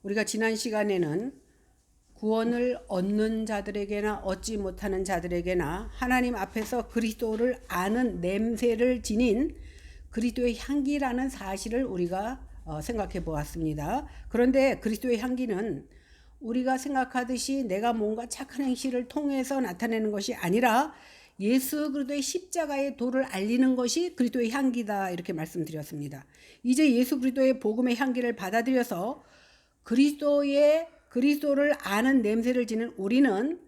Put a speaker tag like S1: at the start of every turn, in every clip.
S1: 우리가 지난 시간에는 구원을 얻는 자들에게나 얻지 못하는 자들에게나 하나님 앞에서 그리스도를 아는 냄새를 지닌 그리스도의 향기라는 사실을 우리가 생각해 보았습니다. 그런데 그리스도의 향기는 우리가 생각하듯이 내가 뭔가 착한 행실을 통해서 나타내는 것이 아니라 예수 그리스도의 십자가의 도를 알리는 것이 그리스도의 향기다, 이렇게 말씀드렸습니다. 이제 예수 그리스도의 복음의 향기를 받아들여서 그리스도를 아는 냄새를 지는 우리는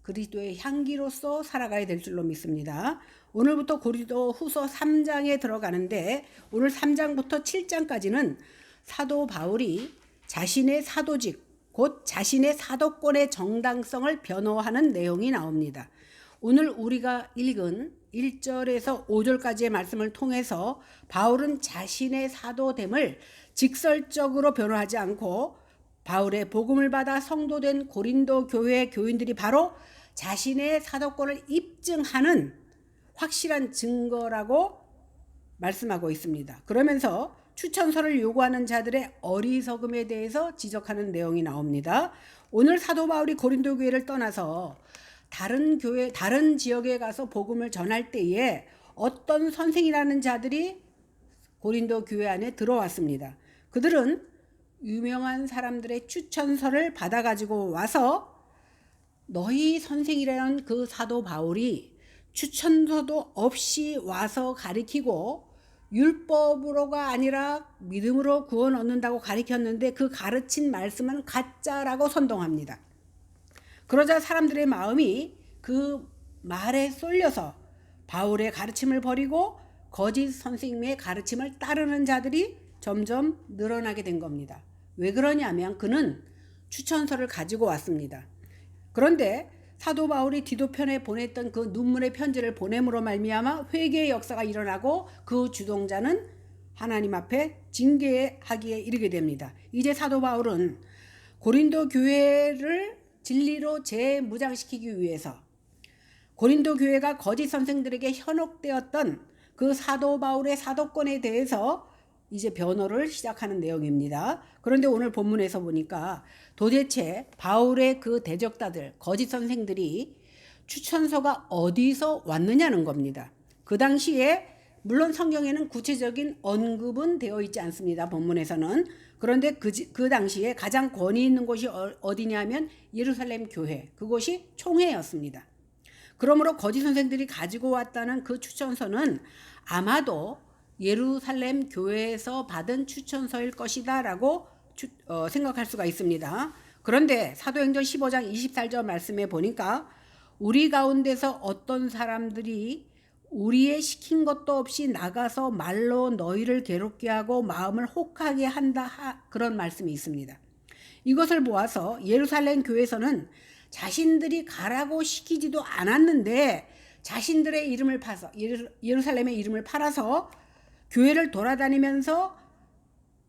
S1: 그리스도의 향기로서 살아가야 될 줄로 믿습니다. 오늘부터 고린도후서 3장에 들어가는데, 오늘 3장부터 7장까지는 사도 바울이 자신의 사도직, 곧 자신의 사도권의 정당성을 변호하는 내용이 나옵니다. 오늘 우리가 읽은 1절에서 5절까지의 말씀을 통해서 바울은 자신의 사도됨을 직설적으로 변호하지 않고 바울의 복음을 받아 성도된 고린도 교회 교인들이 바로 자신의 사도권을 입증하는 확실한 증거라고 말씀하고 있습니다. 그러면서 추천서를 요구하는 자들의 어리석음에 대해서 지적하는 내용이 나옵니다. 오늘 사도 바울이 고린도 교회를 떠나서 다른 지역에 가서 복음을 전할 때에 어떤 선생이라는 자들이 고린도 교회 안에 들어왔습니다. 그들은 유명한 사람들의 추천서를 받아가지고 와서 너희 선생이라는 그 사도 바울이 추천서도 없이 와서 가르치고 율법으로가 아니라 믿음으로 구원 얻는다고 가르쳤는데 그 가르친 말씀은 가짜라고 선동합니다. 그러자 사람들의 마음이 그 말에 쏠려서 바울의 가르침을 버리고 거짓 선생님의 가르침을 따르는 자들이 점점 늘어나게 된 겁니다. 왜 그러냐면 그는 추천서를 가지고 왔습니다. 그런데 사도 바울이 디도편에 보냈던 그 눈물의 편지를 보냄으로 말미암아 회개의 역사가 일어나고 그 주동자는 하나님 앞에 징계하기에 이르게 됩니다. 이제 사도 바울은 고린도 교회를 진리로 재무장시키기 위해서 고린도 교회가 거짓 선생들에게 현혹되었던 그 사도 바울의 사도권에 대해서 이제 변호를 시작하는 내용입니다. 그런데 오늘 본문에서 보니까 도대체 바울의 그 대적자들, 거짓 선생들이 추천서가 어디서 왔느냐는 겁니다. 그 당시에 물론 성경에는 구체적인 언급은 되어 있지 않습니다. 본문에서는. 그런데 그 당시에 가장 권위 있는 곳이 어디냐면 예루살렘 교회, 그곳이 총회였습니다. 그러므로 거짓 선생들이 가지고 왔다는 그 추천서는 아마도 예루살렘 교회에서 받은 추천서일 것이다 라고 생각할 수가 있습니다. 그런데 사도행전 15장 24절 말씀에 보니까 우리 가운데서 어떤 사람들이 우리의 시킨 것도 없이 나가서 말로 너희를 괴롭게 하고 마음을 혹하게 한다, 그런 말씀이 있습니다. 이것을 보아서 예루살렘 교회에서는 자신들이 가라고 시키지도 않았는데 자신들의 이름을 파서 예루살렘의 이름을 팔아서 교회를 돌아다니면서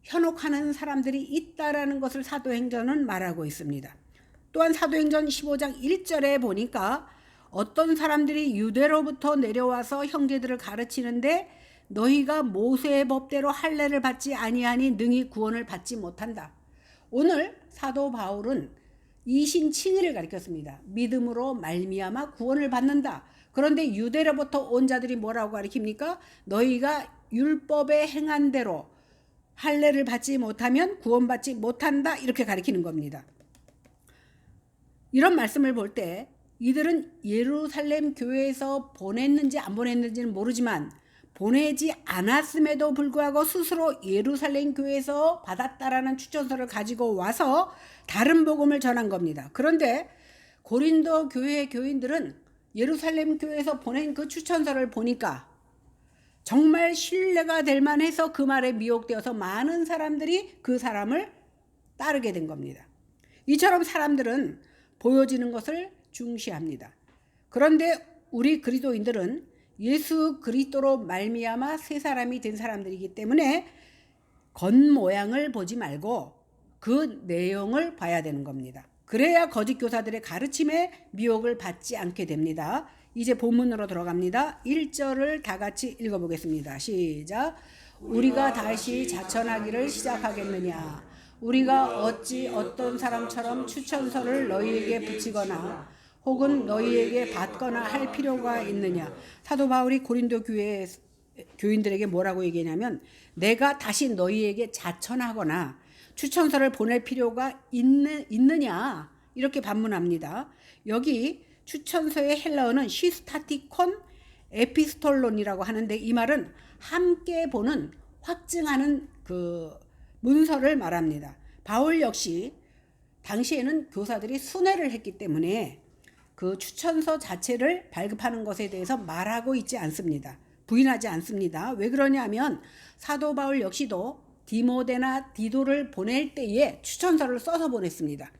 S1: 현혹하는 사람들이 있다라는 것을 사도행전은 말하고 있습니다. 또한 사도행전 15장 1절에 보니까 어떤 사람들이 유대로부터 내려와서 형제들을 가르치는데 너희가 모세의 법대로 할례를 받지 아니하니 능히 구원을 받지 못한다. 오늘 사도 바울은 이신칭의를 가르쳤습니다. 믿음으로 말미암아 구원을 받는다. 그런데 유대로부터 온 자들이 뭐라고 가르칩니까? 너희가 율법에 행한 대로 할례를 받지 못하면 구원받지 못한다, 이렇게 가르치는 겁니다. 이런 말씀을 볼 때 이들은 예루살렘 교회에서 보냈는지 안 보냈는지는 모르지만 보내지 않았음에도 불구하고 스스로 예루살렘 교회에서 받았다라는 추천서를 가지고 와서 다른 복음을 전한 겁니다. 그런데 고린도 교회 교인들은 예루살렘 교회에서 보낸 그 추천서를 보니까 정말 신뢰가 될 만해서 그 말에 미혹되어서 많은 사람들이 그 사람을 따르게 된 겁니다. 이처럼 사람들은 보여지는 것을 중시합니다. 그런데 우리 그리스도인들은 예수 그리스도로 말미암아 새 사람이 된 사람들이기 때문에 겉모양을 보지 말고 그 내용을 봐야 되는 겁니다. 그래야 거짓 교사들의 가르침에 미혹을 받지 않게 됩니다. 이제 본문으로 들어갑니다. 1절을 다 같이 읽어보겠습니다. 시작. 우리가 다시 자천하기를 시작하겠느냐. 우리가 어찌 어떤 사람처럼 추천서를 너희에게 붙이거나 혹은 너희에게 받거나 할 필요가 있느냐. 사도 바울이 고린도 교회 교인들에게 뭐라고 얘기하냐면 내가 다시 너희에게 자천하거나 추천서를 보낼 필요가 있느냐 이렇게 반문합니다. 여기 추천서의 헬라어는 시스타티콘 에피스톨론이라고 하는데 이 말은 함께 보는 확증하는 그 문서를 말합니다. 바울 역시 당시에는 교사들이 순회를 했기 때문에 그 추천서 자체를 발급하는 것에 대해서 말하고 있지 않습니다. 부인하지 않습니다. 왜 그러냐면 사도 바울 역시도 디모데나 디도를 보낼 때에 추천서를 써서 보냈습니다.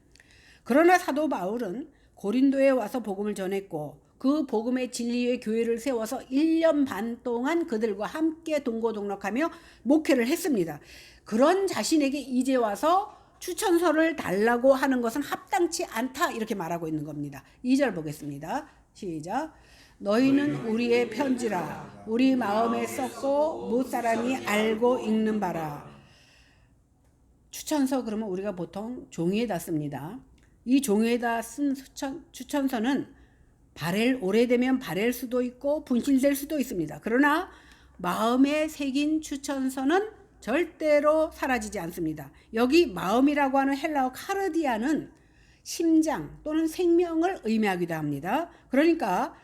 S1: 그러나 사도 바울은 고린도에 와서 복음을 전했고 그 복음의 진리의 교회를 세워서 1년 반 동안 그들과 함께 동고동락하며 목회를 했습니다. 그런 자신에게 이제 와서 추천서를 달라고 하는 것은 합당치 않다 이렇게 말하고 있는 겁니다. 2절 보겠습니다. 시작. 너희는 우리의 편지라 우리 마음에 썼고 못 사람이 알고 읽는 바라. 추천서 그러면 우리가 보통 종이에다 씁니다. 이 종이에다 쓴 추천서는 오래되면 바랠 수도 있고 분실될 수도 있습니다. 그러나 마음에 새긴 추천서는 절대로 사라지지 않습니다. 여기 마음이라고 하는 헬라어 카르디아는 심장 또는 생명을 의미하기도 합니다. 그러니까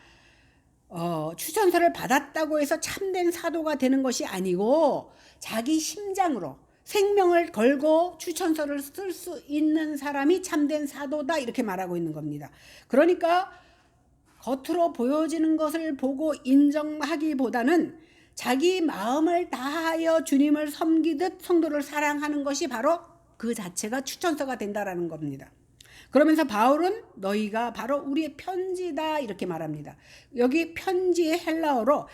S1: 추천서를 받았다고 해서 참된 사도가 되는 것이 아니고 자기 심장으로 생명을 걸고 추천서를 쓸 수 있는 사람이 참된 사도다 이렇게 말하고 있는 겁니다. 그러니까 겉으로 보여지는 것을 보고 인정하기보다는 자기 마음을 다하여 주님을 섬기듯 성도를 사랑하는 것이 바로 그 자체가 추천서가 된다라는 겁니다. 그러면서 바울은 너희가 바로 우리의 편지다 이렇게 말합니다. 여기 편지의 헬라어로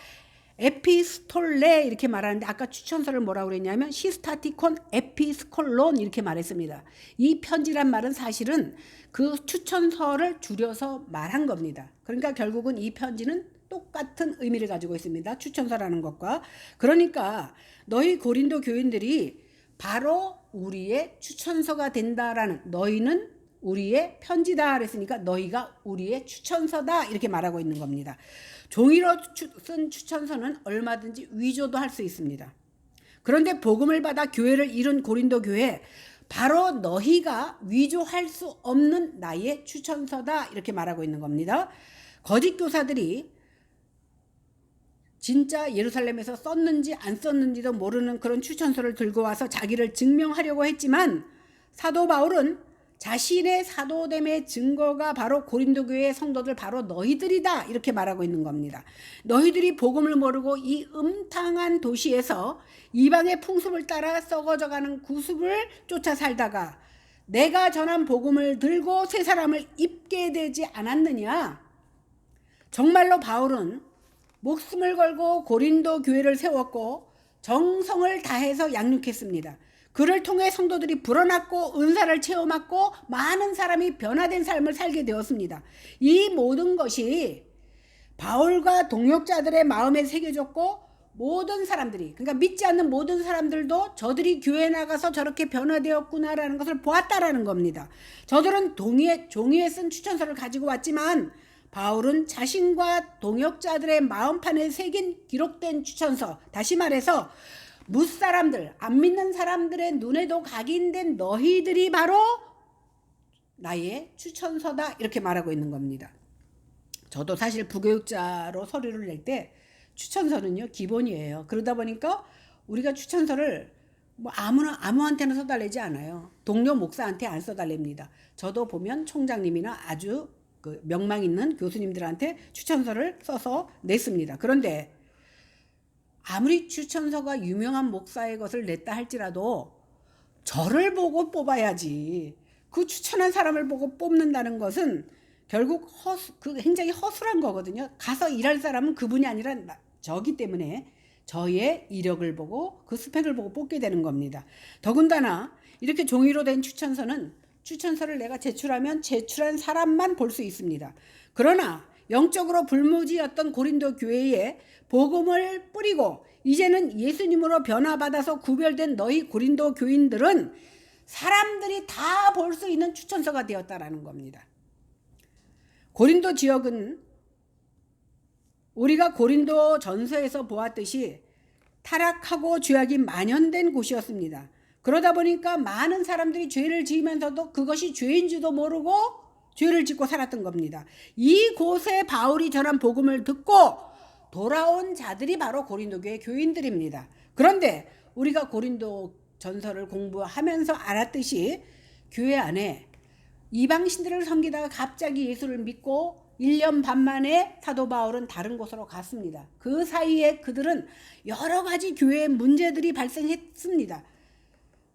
S1: 에피스톨레 이렇게 말하는데 아까 추천서를 뭐라고 그랬냐면 시스타티콘 에피스콜론 이렇게 말했습니다. 이 편지란 말은 사실은 그 추천서를 줄여서 말한 겁니다. 그러니까 결국은 이 편지는 똑같은 의미를 가지고 있습니다. 추천서라는 것과. 그러니까 너희 고린도 교인들이 바로 우리의 추천서가 된다라는, 너희는 우리의 편지다 그랬으니까 너희가 우리의 추천서다 이렇게 말하고 있는 겁니다. 종이로 쓴 추천서는 얼마든지 위조도 할 수 있습니다. 그런데 복음을 받아 교회를 이룬 고린도 교회, 바로 너희가 위조할 수 없는 나의 추천서다 이렇게 말하고 있는 겁니다. 거짓 교사들이 진짜 예루살렘에서 썼는지 안 썼는지도 모르는 그런 추천서를 들고 와서 자기를 증명하려고 했지만 사도 바울은 자신의 사도됨의 증거가 바로 고린도 교회의 성도들 바로 너희들이다 이렇게 말하고 있는 겁니다. 너희들이 복음을 모르고 이 음탕한 도시에서 이방의 풍습을 따라 썩어져가는 구습을 쫓아 살다가 내가 전한 복음을 들고 새 사람을 입게 되지 않았느냐. 정말로 바울은 목숨을 걸고 고린도 교회를 세웠고 정성을 다해서 양육했습니다. 그를 통해 성도들이 불어났고 은사를 체험하고 많은 사람이 변화된 삶을 살게 되었습니다. 이 모든 것이 바울과 동역자들의 마음에 새겨졌고 모든 사람들이, 그러니까 믿지 않는 모든 사람들도 저들이 교회에 나가서 저렇게 변화되었구나라는 것을 보았다라는 겁니다. 저들은 종이에 쓴 추천서를 가지고 왔지만 바울은 자신과 동역자들의 마음판에 새긴 기록된 추천서, 다시 말해서 무사람들, 안 믿는 사람들의 눈에도 각인된 너희들이 바로 나의 추천서다 이렇게 말하고 있는 겁니다. 저도 사실 부교육자로 서류를 낼 때 추천서는요 기본이에요. 그러다 보니까 우리가 추천서를 뭐 아무한테나 써달리지 않아요. 동료 목사한테 안 써달랍니다. 저도 보면 총장님이나 아주 그 명망 있는 교수님들한테 추천서를 써서 냈습니다. 그런데 아무리 추천서가 유명한 목사의 것을 냈다 할지라도 저를 보고 뽑아야지, 그 추천한 사람을 보고 뽑는다는 것은 결국 굉장히 허술한 거거든요. 가서 일할 사람은 그분이 아니라 저기 때문에 저의 이력을 보고 그 스펙을 보고 뽑게 되는 겁니다. 더군다나 이렇게 종이로 된 추천서는 추천서를 내가 제출하면 제출한 사람만 볼 수 있습니다. 그러나 영적으로 불무지였던 고린도 교회에 복음을 뿌리고 이제는 예수님으로 변화받아서 구별된 너희 고린도 교인들은 사람들이 다 볼 수 있는 추천서가 되었다라는 겁니다. 고린도 지역은 우리가 고린도 전서에서 보았듯이 타락하고 죄악이 만연된 곳이었습니다. 그러다 보니까 많은 사람들이 죄를 지으면서도 그것이 죄인 줄도 모르고 죄를 짓고 살았던 겁니다. 이곳에 바울이 전한 복음을 듣고 돌아온 자들이 바로 고린도 교회 교인들입니다. 그런데 우리가 고린도 전서를 공부하면서 알았듯이 교회 안에 이방신들을 섬기다가 갑자기 예수를 믿고 1년 반 만에 사도 바울은 다른 곳으로 갔습니다. 그 사이에 그들은 여러 가지 교회의 문제들이 발생했습니다.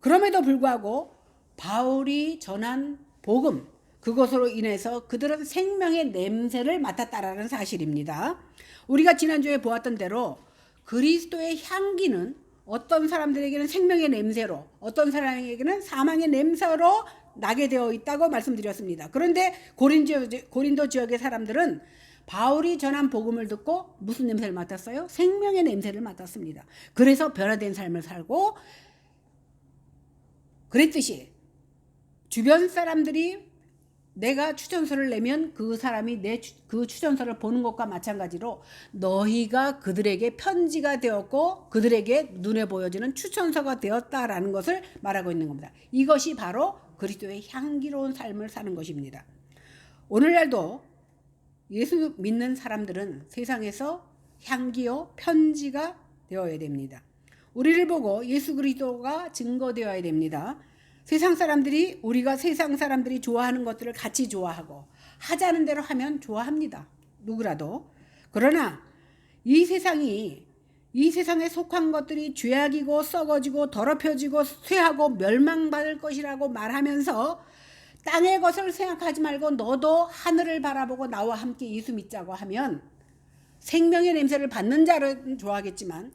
S1: 그럼에도 불구하고 바울이 전한 복음, 그것으로 인해서 그들은 생명의 냄새를 맡았다라는 사실입니다. 우리가 지난주에 보았던 대로 그리스도의 향기는 어떤 사람들에게는 생명의 냄새로, 어떤 사람에게는 사망의 냄새로 나게 되어 있다고 말씀드렸습니다. 그런데 고린도 지역의 사람들은 바울이 전한 복음을 듣고 무슨 냄새를 맡았어요? 생명의 냄새를 맡았습니다. 그래서 변화된 삶을 살고 그랬듯이 주변 사람들이 내가 추천서를 내면 그 사람이 그 추천서를 보는 것과 마찬가지로 너희가 그들에게 편지가 되었고 그들에게 눈에 보여지는 추천서가 되었다라는 것을 말하고 있는 겁니다. 이것이 바로 그리스도의 향기로운 삶을 사는 것입니다. 오늘날도 예수 믿는 사람들은 세상에서 향기요 편지가 되어야 됩니다. 우리를 보고 예수 그리스도가 증거되어야 됩니다. 세상 사람들이 우리가 세상 사람들이 좋아하는 것들을 같이 좋아하고 하자는 대로 하면 좋아합니다. 누구라도. 그러나 이 세상에 속한 것들이 죄악이고 썩어지고 더럽혀지고 쇠하고 멸망받을 것이라고 말하면서 땅의 것을 생각하지 말고 너도 하늘을 바라보고 나와 함께 예수 믿자고 하면 생명의 냄새를 받는 자는 좋아하겠지만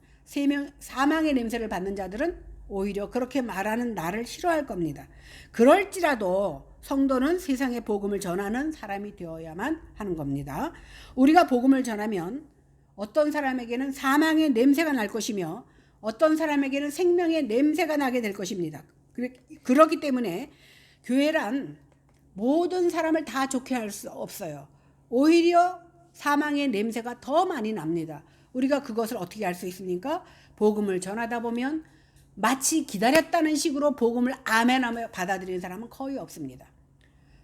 S1: 사망의 냄새를 받는 자들은 오히려 그렇게 말하는 나를 싫어할 겁니다. 그럴지라도 성도는 세상의 복음을 전하는 사람이 되어야만 하는 겁니다. 우리가 복음을 전하면 어떤 사람에게는 사망의 냄새가 날 것이며 어떤 사람에게는 생명의 냄새가 나게 될 것입니다. 그렇기 때문에 교회란 모든 사람을 다 좋게 할 수 없어요. 오히려 사망의 냄새가 더 많이 납니다. 우리가 그것을 어떻게 알 수 있습니까? 복음을 전하다 보면 마치 기다렸다는 식으로 복음을 아멘하며 받아들이는 사람은 거의 없습니다.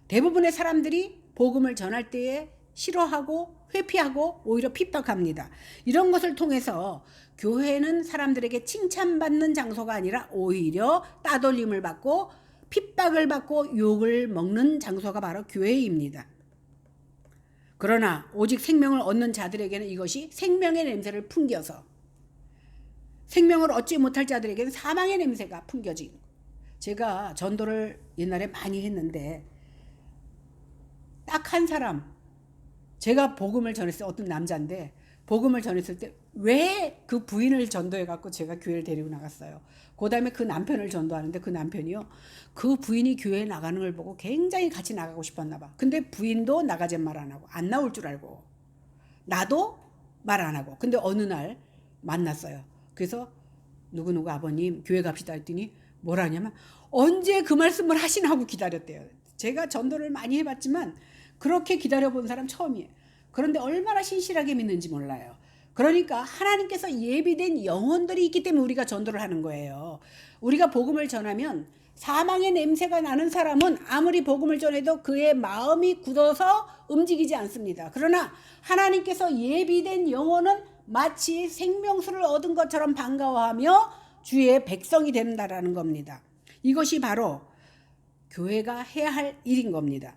S1: 대부분의 사람들이 복음을 전할 때에 싫어하고 회피하고 오히려 핍박합니다. 이런 것을 통해서 교회는 사람들에게 칭찬받는 장소가 아니라 오히려 따돌림을 받고 핍박을 받고 욕을 먹는 장소가 바로 교회입니다. 그러나 오직 생명을 얻는 자들에게는 이것이 생명의 냄새를 풍겨서 생명을 얻지 못할 자들에게는 사망의 냄새가 풍겨진. 제가 전도를 옛날에 많이 했는데 딱 한 사람, 제가 복음을 전했어요. 어떤 남자인데 복음을 전했을 때 왜 그 부인을 전도해 갖고 제가 교회를 데리고 나갔어요. 그 다음에 그 남편을 전도하는데 그 남편이요, 그 부인이 교회에 나가는 걸 보고 굉장히 같이 나가고 싶었나 봐. 근데 부인도 나가지 말 안 하고 안 나올 줄 알고 나도 말 안 하고. 근데 어느 날 만났어요. 그래서 누구누구 아버님 교회 갑시다 했더니 뭐라냐면 언제 그 말씀을 하시나고 기다렸대요. 제가 전도를 많이 해봤지만 그렇게 기다려본 사람 처음이에요. 그런데 얼마나 신실하게 믿는지 몰라요. 그러니까 하나님께서 예비된 영혼들이 있기 때문에 우리가 전도를 하는 거예요. 우리가 복음을 전하면 사망의 냄새가 나는 사람은 아무리 복음을 전해도 그의 마음이 굳어서 움직이지 않습니다. 그러나 하나님께서 예비된 영혼은 마치 생명수를 얻은 것처럼 반가워하며 주의 백성이 된다라는 겁니다. 이것이 바로 교회가 해야 할 일인 겁니다.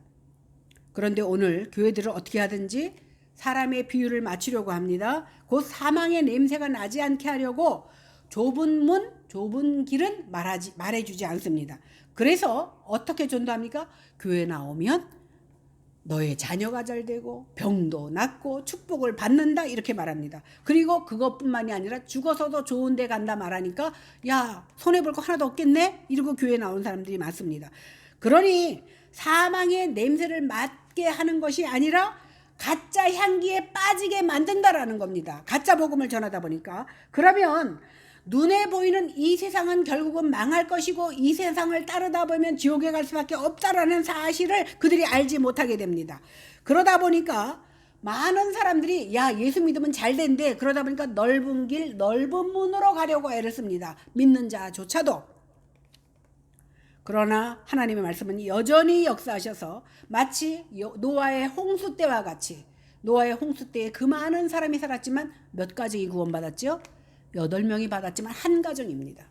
S1: 그런데 오늘 교회들은 어떻게 하든지 사람의 비유를 맞추려고 합니다. 곧 사망의 냄새가 나지 않게 하려고 좁은 문, 좁은 길은 말해주지 않습니다. 그래서 어떻게 전도합니까? 교회 나오면 너의 자녀가 잘 되고 병도 낫고 축복을 받는다 이렇게 말합니다. 그리고 그것뿐만이 아니라 죽어서도 좋은 데 간다 말하니까 야 손해볼 거 하나도 없겠네 이러고 교회 나오는 사람들이 많습니다. 그러니 사망의 냄새를 맡게 하는 것이 아니라 가짜 향기에 빠지게 만든다라는 겁니다. 가짜 복음을 전하다 보니까. 그러면 눈에 보이는 이 세상은 결국은 망할 것이고 이 세상을 따르다 보면 지옥에 갈 수밖에 없다라는 사실을 그들이 알지 못하게 됩니다. 그러다 보니까 많은 사람들이 야 예수 믿으면 잘 된대. 그러다 보니까 넓은 길 넓은 문으로 가려고 애를 씁니다. 믿는 자조차도. 그러나 하나님의 말씀은 여전히 역사하셔서 마치 노아의 홍수 때와 같이, 노아의 홍수 때에 그 많은 사람이 살았지만 몇 가정이 구원받았죠? 8명이 받았지만 한 가정입니다.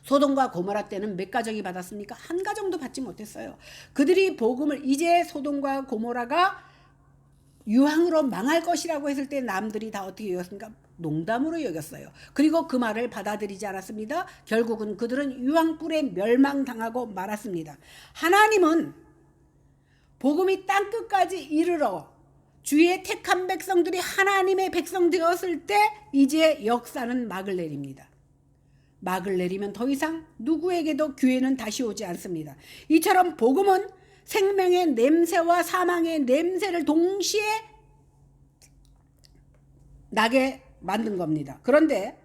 S1: 소돔과 고모라 때는 몇 가정이 받았습니까? 한 가정도 받지 못했어요. 그들이 복음을, 이제 소돔과 고모라가 유황으로 망할 것이라고 했을 때 남들이 다 어떻게 여겼습니까? 농담으로 여겼어요. 그리고 그 말을 받아들이지 않았습니다. 결국은 그들은 유황불에 멸망당하고 말았습니다. 하나님은 복음이 땅끝까지 이르러 주의 택한 백성들이 하나님의 백성 되었을 때 이제 역사는 막을 내립니다. 막을 내리면 더 이상 누구에게도 기회는 다시 오지 않습니다. 이처럼 복음은 생명의 냄새와 사망의 냄새를 동시에 나게 만든 겁니다. 그런데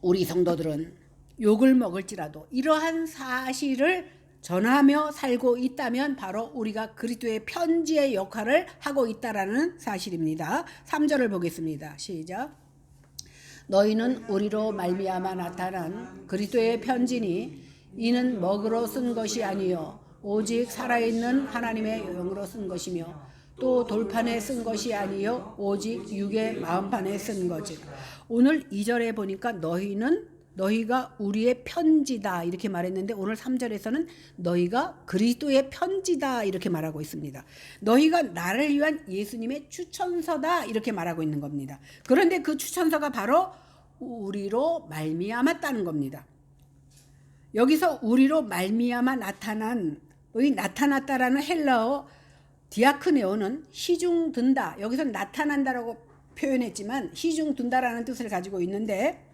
S1: 우리 성도들은 욕을 먹을지라도 이러한 사실을 전하며 살고 있다면 바로 우리가 그리스도의 편지의 역할을 하고 있다라는 사실입니다. 3절을 보겠습니다. 시작. 너희는 우리로 말미암아 나타난 그리스도의 편지니 이는 먹으로 쓴 것이 아니요 오직 살아있는 하나님의 영으로 쓴 것이며 또 돌판에 쓴 것이 아니요 오직 육의 마음판에 쓴 거지. 오늘 2절에 보니까 너희가 우리의 편지다 이렇게 말했는데 오늘 3절에서는 너희가 그리스도의 편지다 이렇게 말하고 있습니다. 너희가 나를 위한 예수님의 추천서다 이렇게 말하고 있는 겁니다. 그런데 그 추천서가 바로 우리로 말미암았다는 겁니다. 여기서 우리로 말미암아 나타났다라는 헬라어 디아크네오는 시중든다, 여기서 나타난다라고 표현했지만 시중든다라는 뜻을 가지고 있는데,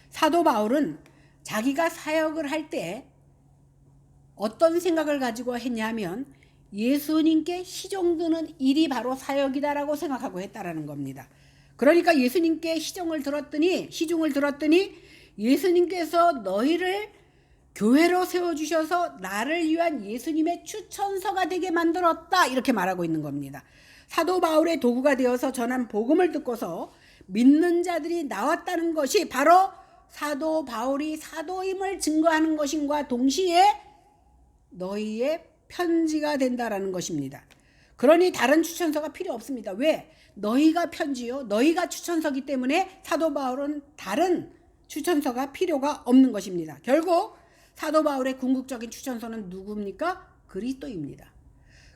S1: 사도 바울은 자기가 사역을 할 때 어떤 생각을 가지고 했냐면 예수님께 시종드는 일이 바로 사역이다라고 생각하고 했다라는 겁니다. 그러니까 예수님께 시중을 들었더니 예수님께서 너희를 교회로 세워주셔서 나를 위한 예수님의 추천서가 되게 만들었다 이렇게 말하고 있는 겁니다. 사도 바울의 도구가 되어서 전한 복음을 듣고서 믿는 자들이 나왔다는 것이 바로 사도 바울이 사도임을 증거하는 것임과 동시에 너희의 편지가 된다라는 것입니다. 그러니 다른 추천서가 필요 없습니다. 왜? 너희가 편지요, 너희가 추천서기 때문에 사도 바울은 다른 추천서가 필요가 없는 것입니다. 결국 사도 바울의 궁극적인 추천서는 누굽니까? 그리스도입니다.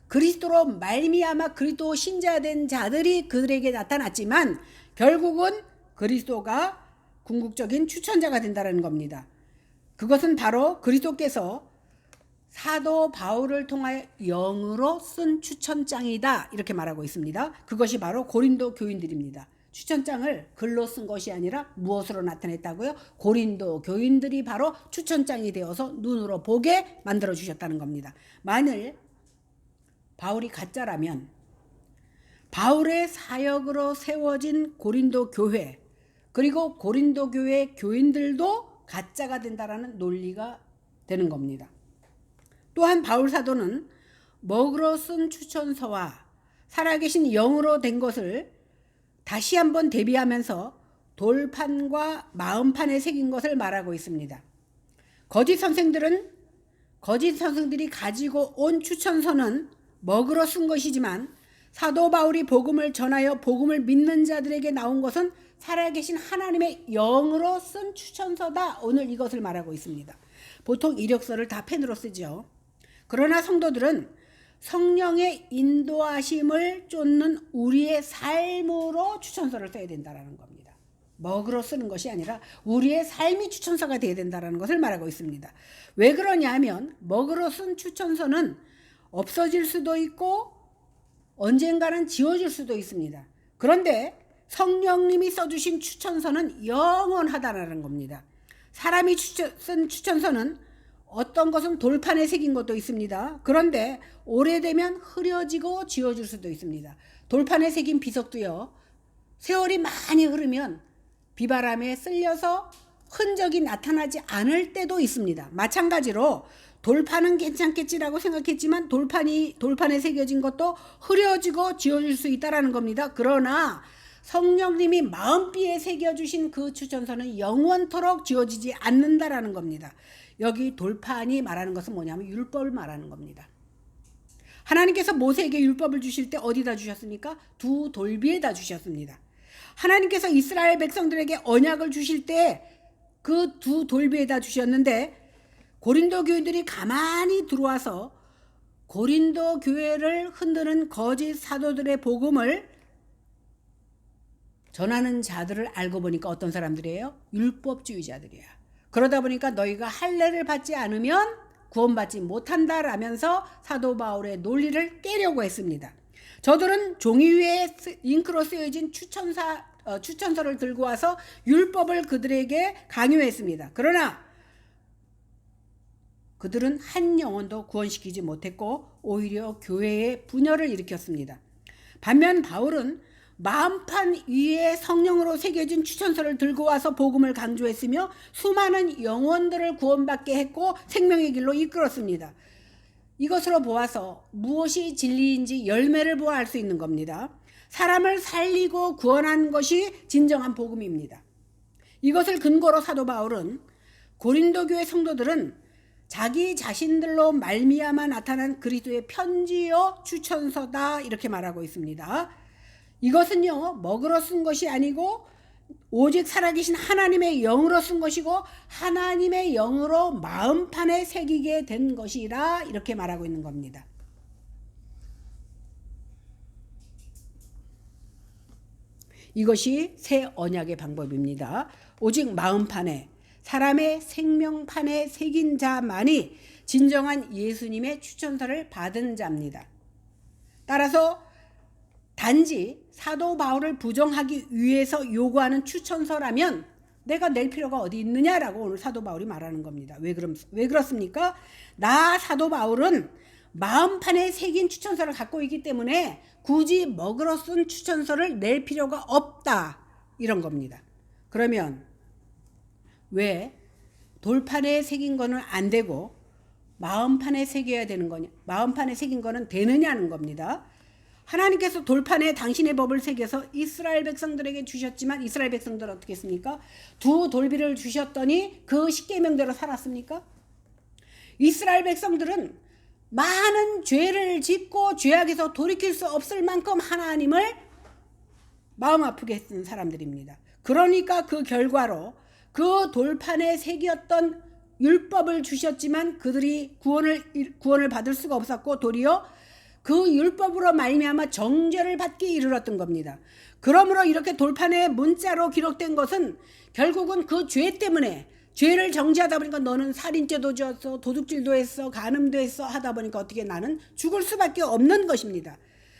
S1: 그리스도로 말미암아 그리스도 신자된 자들이 그들에게 나타났지만 결국은 그리스도가 궁극적인 추천자가 된다는 겁니다. 그것은 바로 그리스도께서 사도 바울을 통하여 영으로 쓴 추천장이다 이렇게 말하고 있습니다. 그것이 바로 고린도 교인들입니다. 추천장을 글로 쓴 것이 아니라 무엇으로 나타냈다고요? 고린도 교인들이 바로 추천장이 되어서 눈으로 보게 만들어 주셨다는 겁니다. 만일 바울이 가짜라면 바울의 사역으로 세워진 고린도 교회, 그리고 고린도 교회 교인들도 가짜가 된다라는 논리가 되는 겁니다. 또한 바울 사도는 먹으로 쓴 추천서와 살아계신 영으로 된 것을 다시 한번 대비하면서 돌판과 마음판에 새긴 것을 말하고 있습니다. 거짓 선생들이 가지고 온 추천서는 먹으로 쓴 것이지만 사도 바울이 복음을 전하여 복음을 믿는 자들에게 나온 것은 살아계신 하나님의 영으로 쓴 추천서다. 오늘 이것을 말하고 있습니다. 보통 이력서를 다 펜으로 쓰죠. 그러나 성도들은 성령의 인도하심을 쫓는 우리의 삶으로 추천서를 써야 된다는 겁니다. 먹으로 쓰는 것이 아니라 우리의 삶이 추천서가 되어야 된다는 것을 말하고 있습니다. 왜 그러냐 하면 먹으로 쓴 추천서는 없어질 수도 있고 언젠가는 지워질 수도 있습니다. 그런데 성령님이 써주신 추천서는 영원하다는 겁니다. 사람이 쓴 추천서는 어떤 것은 돌판에 새긴 것도 있습니다. 그런데 오래되면 흐려지고 지워질 수도 있습니다. 돌판에 새긴 비석도요, 세월이 많이 흐르면 비바람에 쓸려서 흔적이 나타나지 않을 때도 있습니다. 마찬가지로 돌판은 괜찮겠지라고 생각했지만 돌판에 새겨진 것도 흐려지고 지워질 수 있다라는 겁니다. 그러나 성령님이 마음비에 새겨주신 그 추천서는 영원토록 지워지지 않는다라는 겁니다. 여기 돌판이 말하는 것은 뭐냐면 율법을 말하는 겁니다. 하나님께서 모세에게 율법을 주실 때 어디다 주셨습니까? 두 돌비에다 주셨습니다. 하나님께서 이스라엘 백성들에게 언약을 주실 때 그 두 돌비에다 주셨는데 고린도 교인들이 가만히 들어와서 고린도 교회를 흔드는 거짓 사도들의 복음을 전하는 자들을 알고 보니까 어떤 사람들이에요? 율법주의자들이야. 그러다 보니까 너희가 할례를 받지 않으면 구원받지 못한다라면서 사도 바울의 논리를 깨려고 했습니다. 저들은 종이 위에 잉크로 쓰여진 추천서를 들고 와서 율법을 그들에게 강요했습니다. 그러나 그들은 한 영혼도 구원시키지 못했고 오히려 교회에 분열을 일으켰습니다. 반면 바울은 마음판 위에 성령으로 새겨진 추천서를 들고 와서 복음을 강조했으며 수많은 영혼들을 구원받게 했고 생명의 길로 이끌었습니다. 이것으로 보아서 무엇이 진리인지 열매를 보아 알 수 있는 겁니다. 사람을 살리고 구원한 것이 진정한 복음입니다. 이것을 근거로 사도 바울은 고린도 교회 성도들은 자기 자신들로 말미암아 나타난 그리스도의 편지요 추천서다 이렇게 말하고 있습니다. 이것은요 먹으러 쓴 것이 아니고 오직 살아계신 하나님의 영으로 쓴 것이고 하나님의 영으로 마음판에 새기게 된 것이라 이렇게 말하고 있는 겁니다. 이것이 새 언약의 방법입니다. 오직 마음판에 사람의 생명판에 새긴 자만이 진정한 예수님의 추천서를 받은 자입니다. 따라서 단지 사도 바울을 부정하기 위해서 요구하는 추천서라면 내가 낼 필요가 어디 있느냐라고 오늘 사도 바울이 말하는 겁니다. 왜 그렇습니까? 나 사도 바울은 마음판에 새긴 추천서를 갖고 있기 때문에 굳이 먹으러 쓴 추천서를 낼 필요가 없다 이런 겁니다. 그러면 왜 돌판에 새긴 거는 안 되고 마음판에 새겨야 되는 거냐? 마음판에 새긴 거는 되느냐는 겁니다. 하나님께서 돌판에 당신의 법을 새겨서 이스라엘 백성들에게 주셨지만 이스라엘 백성들은 어떻게 했습니까? 두 돌비를 주셨더니 그 십계명대로 살았습니까? 이스라엘 백성들은 많은 죄를 짓고 죄악에서 돌이킬 수 없을 만큼 하나님을 마음 아프게 했던 사람들입니다. 그러니까 그 결과로 그 돌판에 새겼던 율법을 주셨지만 그들이 구원을 받을 수가 없었고 도리어 그 율법으로 말미암아 정죄를 받기 이르렀던 겁니다. 그러므로 이렇게 돌판에 문자로 기록된 것은 결국은 그 죄 때문에 죄를 정죄하다 보니까 너는 살인죄도 지었어, 도둑질도 했어, 간음도 했어 하다 보니까 어떻게 나는 죽을 수밖에 없는 것입니다.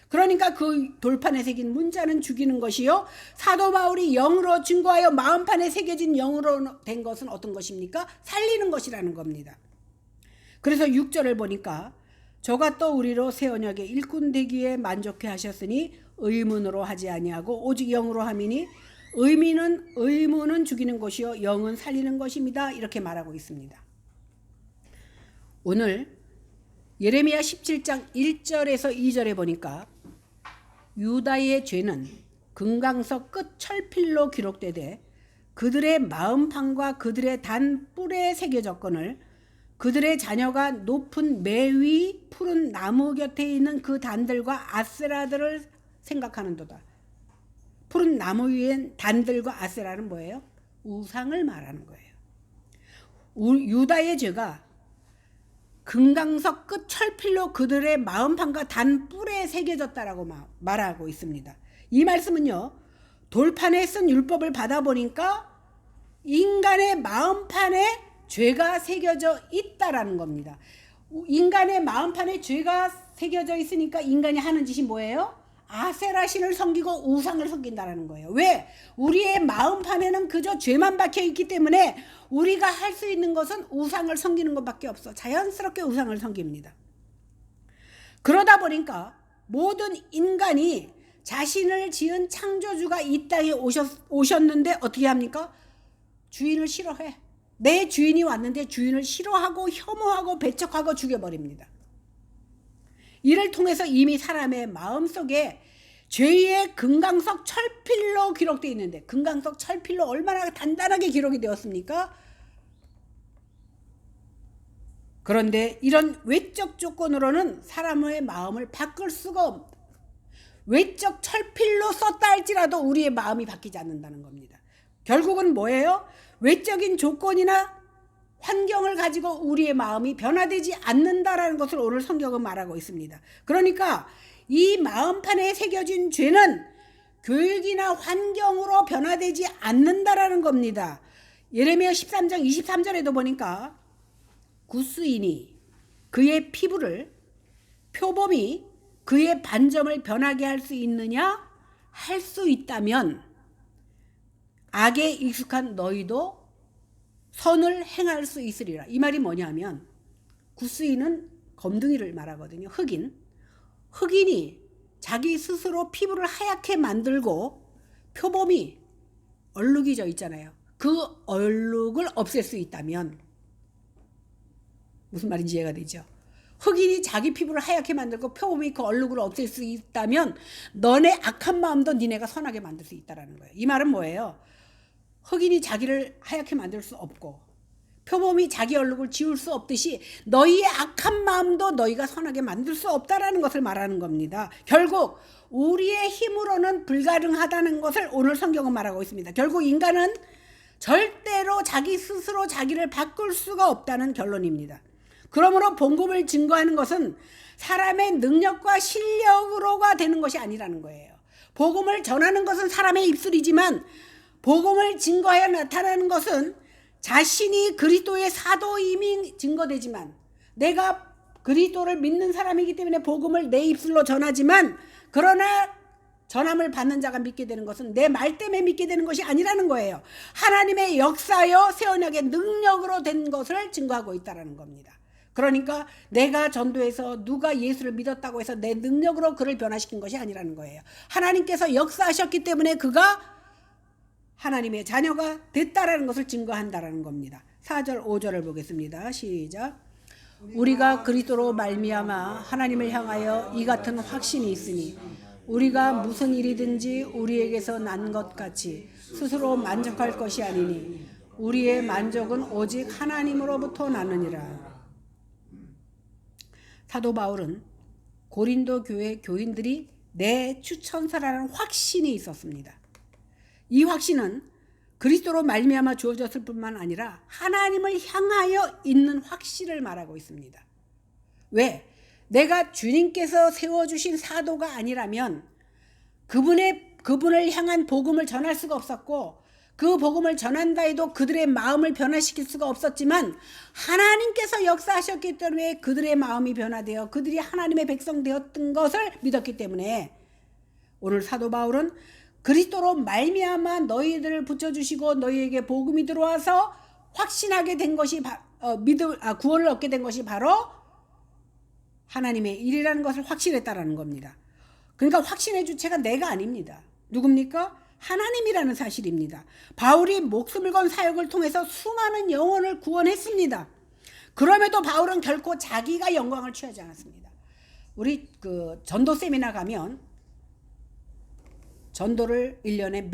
S1: 그러니까 그 돌판에 새긴 문자는 죽이는 것이요 사도 바울이 영으로 증거하여 마음판에 새겨진 영으로 된 것은 어떤 것입니까? 살리는 것이라는 겁니다. 그래서 6절을 보니까 저가 또 우리로 새 언약의 일꾼 되기에 만족해 하셨으니 의문으로 하지 아니하고 오직 영으로 함이니 의문은 죽이는 것이요 영은 살리는 것입니다. 이렇게 말하고 있습니다. 오늘 예레미야 17장 1절에서 2절에 보니까 유다의 죄는 금강석 끝 철필로 기록되되 그들의 마음판과 그들의 단 뿔에 새겨졌거늘 그들의 자녀가 높은 매 위 푸른 나무 곁에 있는 그 단들과 아세라들을 생각하는도다. 푸른 나무 위엔 단들과 아세라는 뭐예요? 우상을 말하는 거예요. 유다의 죄가 금강석 끝 철필로 그들의 마음판과 단 뿔에 새겨졌다라고 말하고 있습니다. 이 말씀은요 돌판에 쓴 율법을 받아보니까 인간의 마음판에 죄가 새겨져 있다라는 겁니다. 인간의 마음판에 죄가 새겨져 있으니까 인간이 하는 짓이 뭐예요? 아세라 신을 섬기고 우상을 섬긴다라는 거예요. 왜? 우리의 마음판에는 그저 죄만 박혀 있기 때문에 우리가 할 수 있는 것은 우상을 섬기는 것밖에 없어. 자연스럽게 우상을 섬깁니다. 그러다 보니까 모든 인간이 자신을 지은 창조주가 이 땅에 오셨는데 어떻게 합니까? 주인을 싫어해. 내 주인이 왔는데 주인을 싫어하고 혐오하고 배척하고 죽여버립니다. 이를 통해서 이미 사람의 마음속에 죄의 금강석 철필로 기록되어 있는데, 금강석 철필로 얼마나 단단하게 기록이 되었습니까? 그런데 이런 외적 조건으로는 사람의 마음을 바꿀 수가 없다. 외적 철필로 썼다 할지라도 우리의 마음이 바뀌지 않는다는 겁니다. 결국은 뭐예요? 외적인 조건이나 환경을 가지고 우리의 마음이 변화되지 않는다라는 것을 오늘 성경은 말하고 있습니다. 그러니까 이 마음판에 새겨진 죄는 교육이나 환경으로 변화되지 않는다라는 겁니다. 예레미야 13장 23절에도 보니까 구스인이 그의 피부를, 표범이 그의 반점을 변하게 할 수 있느냐? 할 수 있다면 악에 익숙한 너희도 선을 행할 수 있으리라. 이 말이 뭐냐면, 구스인은 검둥이를 말하거든요. 흑인이 자기 스스로 피부를 하얗게 만들고 표범이 얼룩이 져 있잖아요. 그 얼룩을 없앨 수 있다면, 무슨 말인지 이해가 되죠? 흑인이 자기 피부를 하얗게 만들고 표범이 그 얼룩을 없앨 수 있다면 너네 악한 마음도 니네가 선하게 만들 수 있다는 거예요. 이 말은 뭐예요? 흑인이 자기를 하얗게 만들 수 없고 표범이 자기 얼룩을 지울 수 없듯이 너희의 악한 마음도 너희가 선하게 만들 수 없다라는 것을 말하는 겁니다. 결국 우리의 힘으로는 불가능하다는 것을 오늘 성경은 말하고 있습니다. 결국 인간은 절대로 자기 스스로 자기를 바꿀 수가 없다는 결론입니다. 그러므로 복음을 증거하는 것은 사람의 능력과 실력으로가 되는 것이 아니라는 거예요. 복음을 전하는 것은 사람의 입술이지만 복음을 증거하여 나타나는 것은 자신이 그리스도의 사도임이 증거되지만, 내가 그리스도를 믿는 사람이기 때문에 복음을 내 입술로 전하지만, 그러나 전함을 받는 자가 믿게 되는 것은 내 말 때문에 믿게 되는 것이 아니라는 거예요. 하나님의 역사여 새 언약의 능력으로 된 것을 증거하고 있다는 겁니다. 그러니까 내가 전도해서 누가 예수를 믿었다고 해서 내 능력으로 그를 변화시킨 것이 아니라는 거예요. 하나님께서 역사하셨기 때문에 그가 하나님의 자녀가 됐다라는 것을 증거한다라는 겁니다. 4절 5절을 보겠습니다. 시작. 우리가 그리스도로 말미암아 하나님을 향하여 이 같은 확신이 있으니 우리가 무슨 일이든지 우리에게서 난 것 같이 스스로 만족할 것이 아니니 우리의 만족은 오직 하나님으로부터 나느니라. 사도 바울은 고린도 교회 교인들이 내 추천사라는 확신이 있었습니다. 이 확신은 그리스도로 말미암아 주어졌을 뿐만 아니라 하나님을 향하여 있는 확신을 말하고 있습니다. 왜? 내가 주님께서 세워주신 사도가 아니라면 그분을 향한 복음을 전할 수가 없었고, 그 복음을 전한다 해도 그들의 마음을 변화시킬 수가 없었지만 하나님께서 역사하셨기 때문에 그들의 마음이 변화되어 그들이 하나님의 백성 되었던 것을 믿었기 때문에 오늘 사도 바울은 그리스도로 말미암아 너희들을 붙여주시고 너희에게 복음이 들어와서 확신하게 된 것이 구원을 얻게 된 것이 바로 하나님의 일이라는 것을 확신했다라는 겁니다. 그러니까 확신의 주체가 내가 아닙니다. 누굽니까? 하나님이라는 사실입니다. 바울이 목숨을 건 사역을 통해서 수많은 영혼을 구원했습니다. 그럼에도 바울은 결코 자기가 영광을 취하지 않았습니다. 우리 그 전도 세미나 가면 전도를 1년에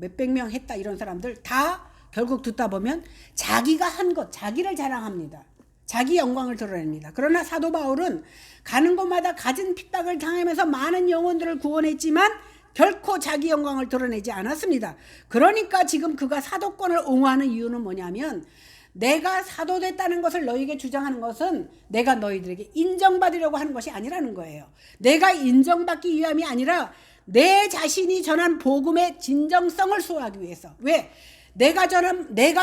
S1: 몇백 명 했다 이런 사람들 다 결국 듣다 보면 자기가 한 것, 자기를 자랑합니다. 자기 영광을 드러냅니다. 그러나 사도 바울은 가는 곳마다 갖은 핍박을 당하면서 많은 영혼들을 구원했지만 결코 자기 영광을 드러내지 않았습니다. 그러니까 지금 그가 사도권을 옹호하는 이유는 뭐냐면, 내가 사도 됐다는 것을 너희에게 주장하는 것은 내가 너희들에게 인정받으려고 하는 것이 아니라는 거예요. 내가 인정받기 위함이 아니라 내 자신이 전한 복음의 진정성을 수호하기 위해서. 왜? 내가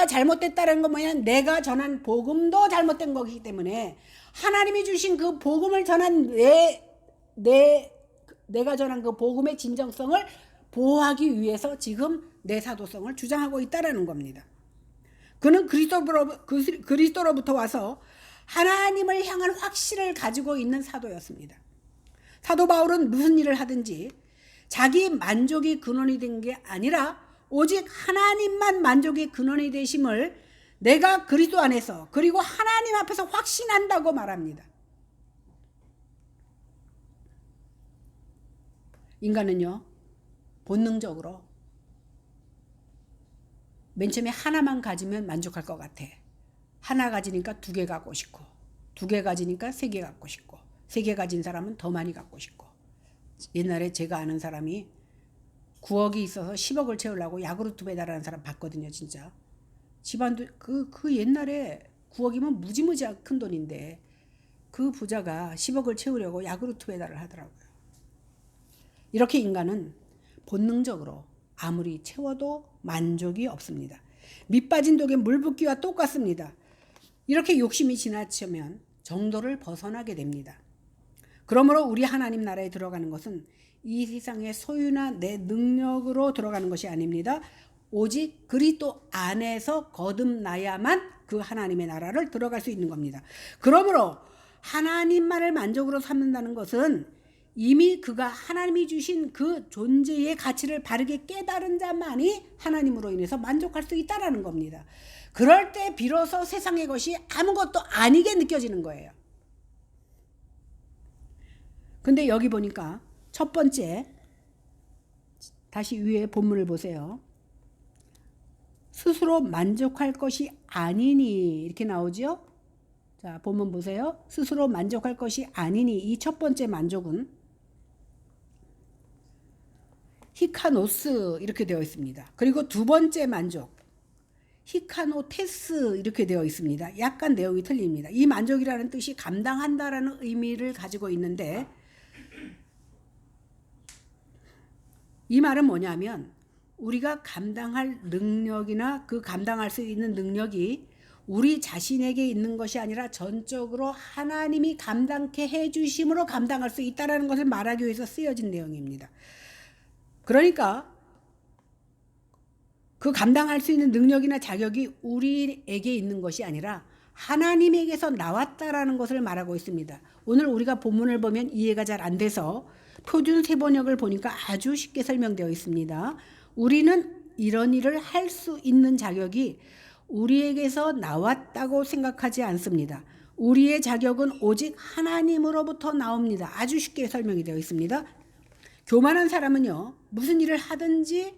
S1: 잘못됐다는 건 뭐냐? 내가 전한 복음도 잘못된 거기 때문에 하나님이 주신 그 복음을 전한 내가 전한 그 복음의 진정성을 보호하기 위해서 지금 내 사도성을 주장하고 있다는 겁니다. 그는 그리스도로부터 와서 하나님을 향한 확신을 가지고 있는 사도였습니다. 사도 바울은 무슨 일을 하든지 자기 만족이 근원이 된 게 아니라 오직 하나님만 만족의 근원이 되심을 내가 그리스도 안에서 그리고 하나님 앞에서 확신한다고 말합니다. 인간은요, 본능적으로 맨 처음에 하나만 가지면 만족할 것 같아. 하나 가지니까 두 개 갖고 싶고, 두 개 가지니까 세 개 갖고 싶고, 세 개 가진 사람은 더 많이 갖고 싶고. 옛날에 제가 아는 사람이 9억이 있어서 10억을 채우려고 야구르트 배달하는 사람 봤거든요, 진짜. 집안도 그 옛날에 9억이면 무지무지 큰 돈인데 그 부자가 10억을 채우려고 야구르트 배달을 하더라고요. 이렇게 인간은 본능적으로 아무리 채워도 만족이 없습니다. 밑 빠진 독에 물 붓기와 똑같습니다. 이렇게 욕심이 지나치면 정도를 벗어나게 됩니다. 그러므로 우리 하나님 나라에 들어가는 것은 이 세상의 소유나 내 능력으로 들어가는 것이 아닙니다. 오직 그리스도 안에서 거듭나야만 그 하나님의 나라를 들어갈 수 있는 겁니다. 그러므로 하나님만을 만족으로 삼는다는 것은 이미 그가 하나님이 주신 그 존재의 가치를 바르게 깨달은 자만이 하나님으로 인해서 만족할 수 있다는 겁니다. 그럴 때 비로소 세상의 것이 아무것도 아니게 느껴지는 거예요. 근데 여기 보니까 첫 번째, 다시 위에 본문을 보세요. 스스로 만족할 것이 아니니 이렇게 나오죠. 자, 본문 보세요. 스스로 만족할 것이 아니니, 이 첫 번째 만족은 히카노스 이렇게 되어 있습니다. 그리고 두 번째 만족 히카노테스 이렇게 되어 있습니다. 약간 내용이 틀립니다. 이 만족이라는 뜻이 감당한다라는 의미를 가지고 있는데, 이 말은 뭐냐면 우리가 감당할 능력이나 그 감당할 수 있는 능력이 우리 자신에게 있는 것이 아니라 전적으로 하나님이 감당케 해주심으로 감당할 수 있다는 것을 말하기 위해서 쓰여진 내용입니다. 그러니까 그 감당할 수 있는 능력이나 자격이 우리에게 있는 것이 아니라 하나님에게서 나왔다라는 것을 말하고 있습니다. 오늘 우리가 본문을 보면 이해가 잘 안 돼서 표준 세번역을 보니까 아주 쉽게 설명되어 있습니다. 우리는 이런 일을 할 수 있는 자격이 우리에게서 나왔다고 생각하지 않습니다. 우리의 자격은 오직 하나님으로부터 나옵니다. 아주 쉽게 설명이 되어 있습니다. 교만한 사람은요, 무슨 일을 하든지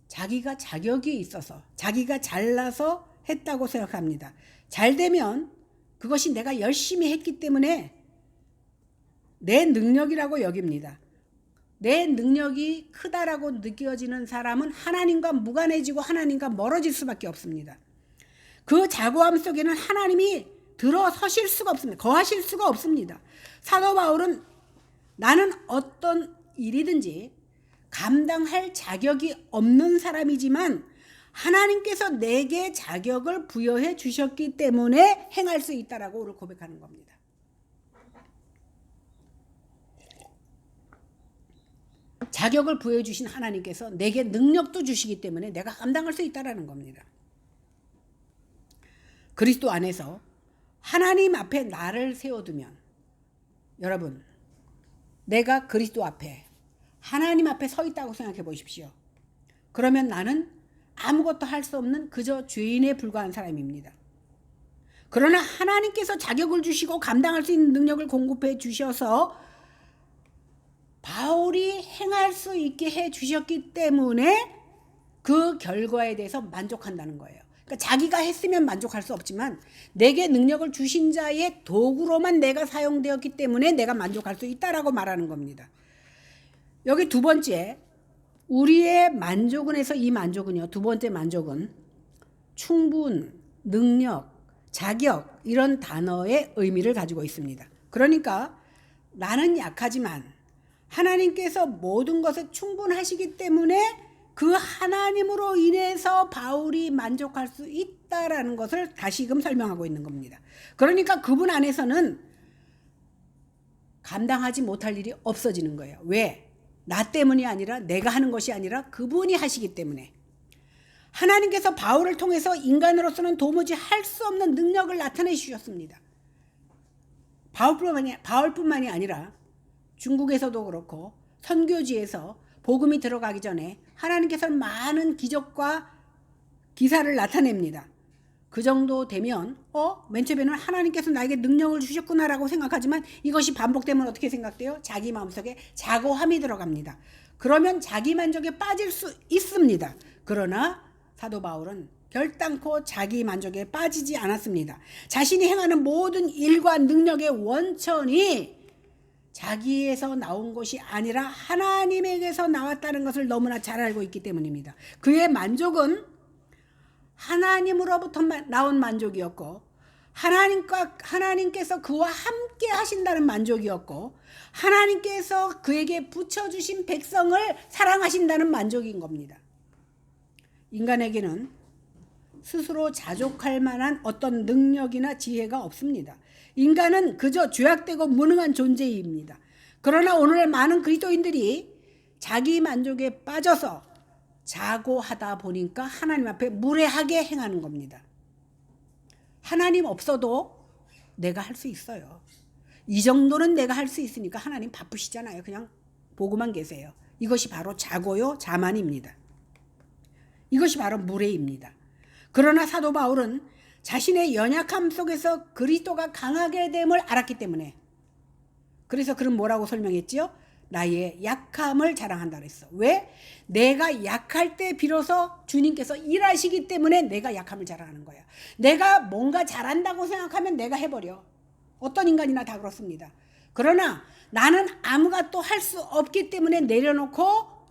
S1: 자기가 자격이 있어서, 자기가 잘나서 했다고 생각합니다. 잘 되면 그것이 내가 열심히 했기 때문에 내 능력이라고 여깁니다. 내 능력이 크다라고 느껴지는 사람은 하나님과 무관해지고 하나님과 멀어질 수밖에 없습니다. 그 자고함 속에는 하나님이 들어서실 수가 없습니다. 거하실 수가 없습니다. 사도 바울은 나는 어떤 일이든지 감당할 자격이 없는 사람이지만 하나님께서 내게 자격을 부여해 주셨기 때문에 행할 수 있다라고 오늘 고백하는 겁니다. 자격을 부여해 주신 하나님께서 내게 능력도 주시기 때문에 내가 감당할 수 있다라는 겁니다. 그리스도 안에서 하나님 앞에 나를 세워두면, 여러분, 내가 그리스도 앞에 하나님 앞에 서 있다고 생각해 보십시오. 그러면 나는 아무것도 할 수 없는 그저 죄인에 불과한 사람입니다. 그러나 하나님께서 자격을 주시고 감당할 수 있는 능력을 공급해 주셔서 바울이 행할 수 있게 해 주셨기 때문에 그 결과에 대해서 만족한다는 거예요. 그러니까 자기가 했으면 만족할 수 없지만 내게 능력을 주신 자의 도구로만 내가 사용되었기 때문에 내가 만족할 수 있다라고 말하는 겁니다. 여기 두 번째, 우리의 만족은에서 이 만족은요, 두 번째 만족은 충분, 능력, 자격 이런 단어의 의미를 가지고 있습니다. 그러니까 나는 약하지만 하나님께서 모든 것에 충분하시기 때문에 그 하나님으로 인해서 바울이 만족할 수 있다라는 것을 다시금 설명하고 있는 겁니다. 그러니까 그분 안에서는 감당하지 못할 일이 없어지는 거예요. 왜? 나 때문이 아니라, 내가 하는 것이 아니라 그분이 하시기 때문에. 하나님께서 바울을 통해서 인간으로서는 도무지 할 수 없는 능력을 나타내 주셨습니다. 바울뿐만이 아니라 중국에서도 그렇고 선교지에서 복음이 들어가기 전에 하나님께서는 많은 기적과 기사를 나타냅니다. 그 정도 되면 맨 처음에는 하나님께서 나에게 능력을 주셨구나라고 생각하지만 이것이 반복되면 어떻게 생각돼요? 자기 마음속에 자고함이 들어갑니다. 그러면 자기 만족에 빠질 수 있습니다. 그러나 사도 바울은 결단코 자기 만족에 빠지지 않았습니다. 자신이 행하는 모든 일과 능력의 원천이 자기에서 나온 것이 아니라 하나님에게서 나왔다는 것을 너무나 잘 알고 있기 때문입니다. 그의 만족은 하나님으로부터 나온 만족이었고 하나님께서 그와 함께 하신다는 만족이었고 하나님께서 그에게 붙여주신 백성을 사랑하신다는 만족인 겁니다. 인간에게는 스스로 자족할 만한 어떤 능력이나 지혜가 없습니다. 인간은 그저 죄악되고 무능한 존재입니다. 그러나 오늘 많은 그리스도인들이 자기 만족에 빠져서 자고하다 보니까 하나님 앞에 무례하게 행하는 겁니다. 하나님 없어도 내가 할 수 있어요. 이 정도는 내가 할 수 있으니까 하나님 바쁘시잖아요. 그냥 보고만 계세요. 이것이 바로 자고요, 자만입니다. 이것이 바로 무례입니다. 그러나 사도 바울은 자신의 연약함 속에서 그리스도가 강하게 됨을 알았기 때문에 그래서 그는 뭐라고 설명했지요? 나의 약함을 자랑한다 그랬어. 왜? 내가 약할 때 비로소 주님께서 일하시기 때문에 내가 약함을 자랑하는 거야. 내가 뭔가 잘한다고 생각하면 내가 해버려. 어떤 인간이나 다 그렇습니다. 그러나 나는 아무것도 할 수 없기 때문에 내려놓고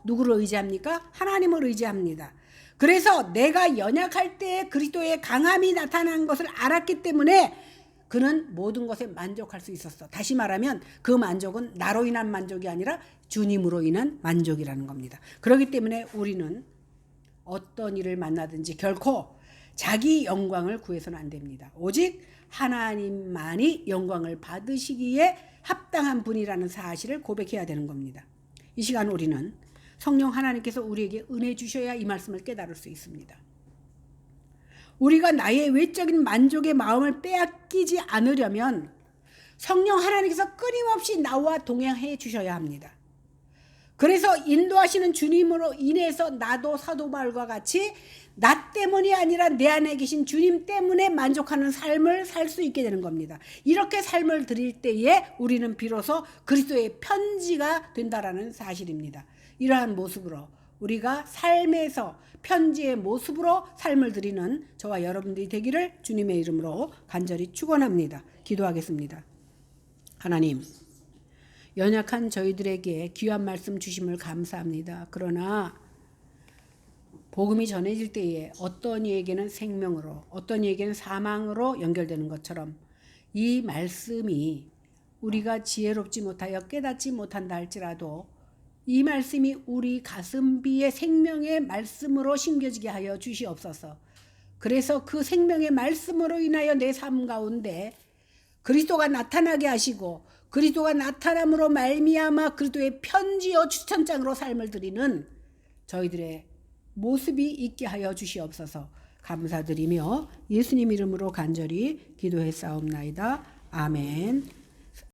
S1: 누구를 의지합니까? 하나님을 의지합니다. 그래서 내가 연약할 때 그리스도의 강함이 나타난 것을 알았기 때문에 그는 모든 것에 만족할 수 있었어. 다시 말하면 그 만족은 나로 인한 만족이 아니라 주님으로 인한 만족이라는 겁니다. 그렇기 때문에 우리는 어떤 일을 만나든지 결코 자기 영광을 구해서는 안 됩니다. 오직 하나님만이 영광을 받으시기에 합당한 분이라는 사실을 고백해야 되는 겁니다. 이 시간 우리는 성령 하나님께서 우리에게 은혜 주셔야 이 말씀을 깨달을 수 있습니다. 우리가 나의 외적인 만족의 마음을 빼앗기지 않으려면 성령 하나님께서 끊임없이 나와 동행해 주셔야 합니다. 그래서 인도하시는 주님으로 인해서 나도 사도 바울과 같이 나 때문이 아니라 내 안에 계신 주님 때문에 만족하는 삶을 살 수 있게 되는 겁니다. 이렇게 삶을 드릴 때에 우리는 비로소 그리스도의 편지가 된다라는 사실입니다. 이러한 모습으로 우리가 삶에서 편지의 모습으로 삶을 드리는 저와 여러분들이 되기를 주님의 이름으로 간절히 축원합니다. 기도하겠습니다. 하나님, 연약한 저희들에게 귀한 말씀 주심을 감사합니다. 그러나 복음이 전해질 때에 어떤 이에게는 생명으로 어떤 이에게는 사망으로 연결되는 것처럼 이 말씀이 우리가 지혜롭지 못하여 깨닫지 못한다 할지라도 이 말씀이 우리 가슴비의 생명의 말씀으로 심겨지게 하여 주시옵소서. 그래서 그 생명의 말씀으로 인하여 내 삶 가운데 그리스도가 나타나게 하시고 그리스도가 나타남으로 말미암아 그리스도의 편지요 추천장으로 삶을 드리는 저희들의 모습이 있게 하여 주시옵소서. 감사드리며 예수님 이름으로 간절히 기도했사옵나이다. 아멘.